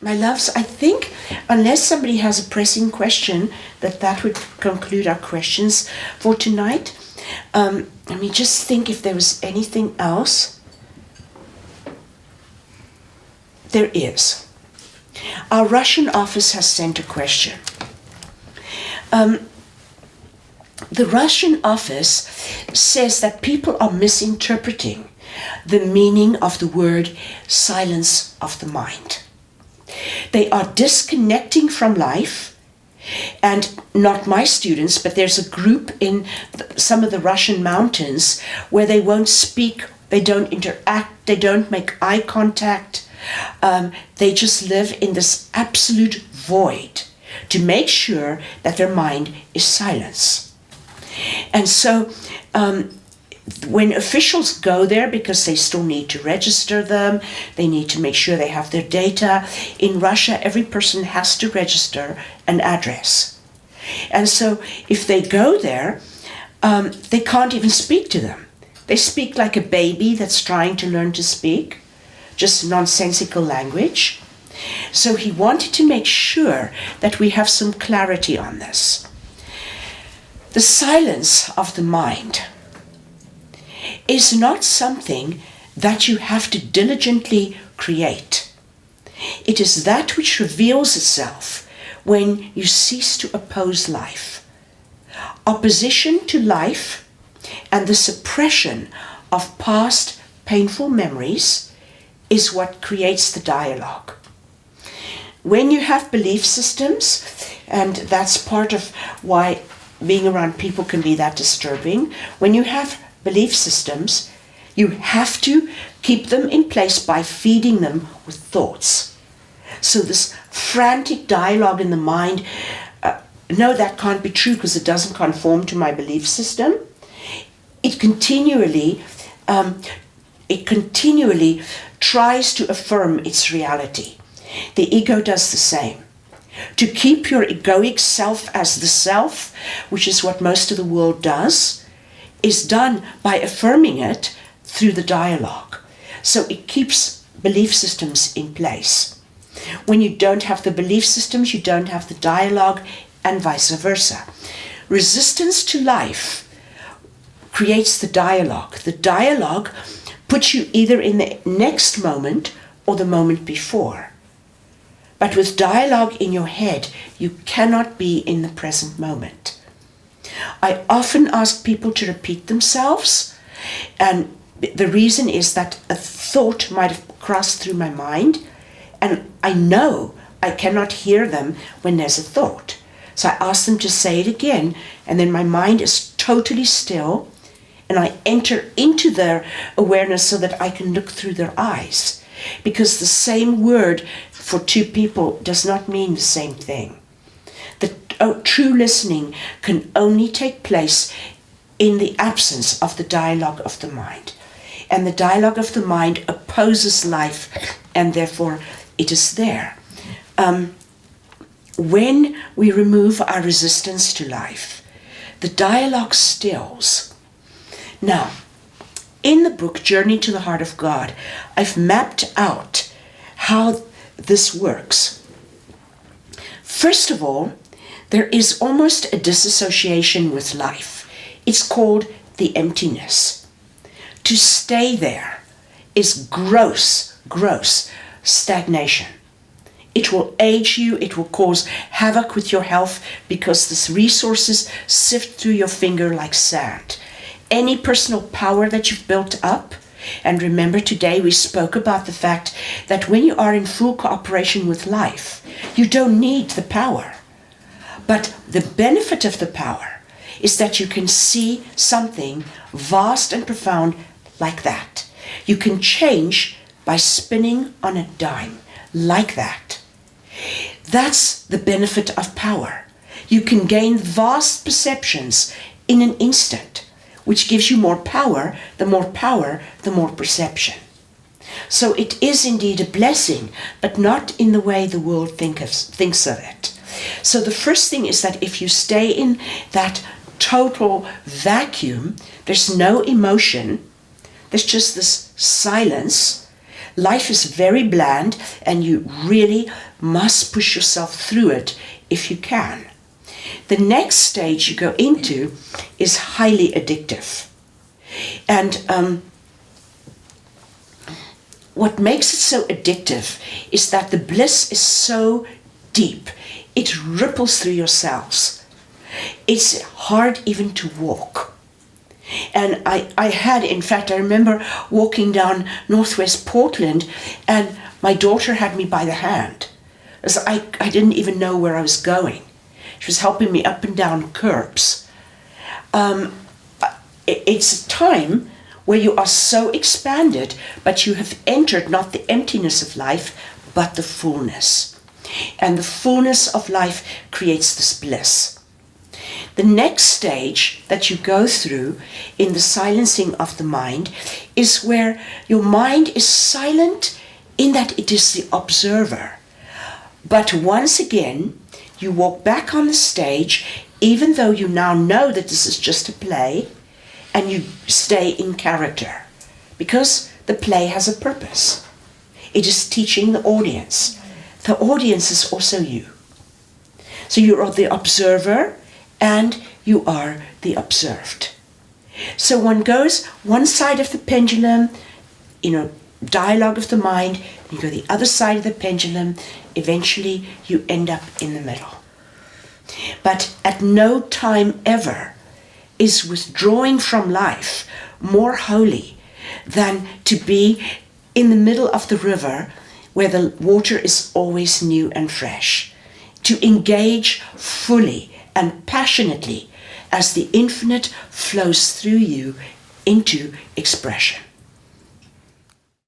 my loves, I think unless somebody has a pressing question, that would conclude our questions for tonight. Let me just think if there was anything else. There is. Our Russian office has sent a question. The Russian office says that people are misinterpreting the meaning of the word silence of the mind. They are disconnecting from life, and not my students, but there's a group in some of the Russian mountains where they won't speak, they don't interact, they don't make eye contact. They just live in this absolute void to make sure that their mind is silence. And so when officials go there, because they still need to register them, they need to make sure they have their data. In Russia, every person has to register an address. And so if they go there, they can't even speak to them. They speak like a baby that's trying to learn to speak, just nonsensical language. So he wanted to make sure that we have some clarity on this. The silence of the mind is not something that you have to diligently create. It is that which reveals itself when you cease to oppose life. Opposition to life and the suppression of past painful memories is what creates the dialogue. When you have belief systems, and that's part of why being around people can be that disturbing, when you have belief systems, you have to keep them in place by feeding them with thoughts. So this frantic dialogue in the mind, no, that can't be true because it doesn't conform to my belief system. It continually tries to affirm its reality. The ego does the same. To keep your egoic self as the self, which is what most of the world does, is done by affirming it through the dialogue. So it keeps belief systems in place. When you don't have the belief systems, you don't have the dialogue, and vice versa. Resistance to life creates the dialogue. The dialogue puts you either in the next moment or the moment before. But with dialogue in your head, you cannot be in the present moment. I often ask people to repeat themselves, and the reason is that a thought might have crossed through my mind, and I know I cannot hear them when there's a thought. So I ask them to say it again, and then my mind is totally still, and I enter into their awareness so that I can look through their eyes. Because the same word for two people does not mean the same thing. The true listening can only take place in the absence of the dialogue of the mind. And the dialogue of the mind opposes life, and therefore it is there. When we remove our resistance to life, the dialogue stills. Now, in the book Journey to the Heart of God, I've mapped out how this works. First of all, there is almost a disassociation with life. It's called the emptiness. To stay there is gross stagnation. It will age you, it will cause havoc with your health because the resources sift through your finger like sand. Any personal power that you've built up, and remember today we spoke about the fact that when you are in full cooperation with life, you don't need the power. But the benefit of the power is that you can see something vast and profound like that. You can change by spinning on a dime like that. That's the benefit of power. You can gain vast perceptions in an instant, which gives you more power, the more perception. So it is indeed a blessing, but not in the way the world thinks of it. So the first thing is that if you stay in that total vacuum, there's no emotion, there's just this silence, life is very bland and you really must push yourself through it if you can. The next stage you go into is highly addictive. And what makes it so addictive is that the bliss is so deep. It ripples through your cells. It's hard even to walk. And I remember walking down Northwest Portland, and my daughter had me by the hand. As I didn't even know where I was going. She was helping me up and down curbs. It's a time where you are so expanded, but you have entered not the emptiness of life, but the fullness. And the fullness of life creates this bliss. The next stage that you go through in the silencing of the mind is where your mind is silent in that it is the observer. But once again, you walk back on the stage, even though you now know that this is just a play, and you stay in character, because the play has a purpose. It is teaching the audience. The audience is also you. So you are the observer and you are the observed. So one goes one side of the pendulum, dialogue of the mind, you go the other side of the pendulum, eventually you end up in the middle. But at no time ever is withdrawing from life more holy than to be in the middle of the river where the water is always new and fresh. To engage fully and passionately as the infinite flows through you into expression.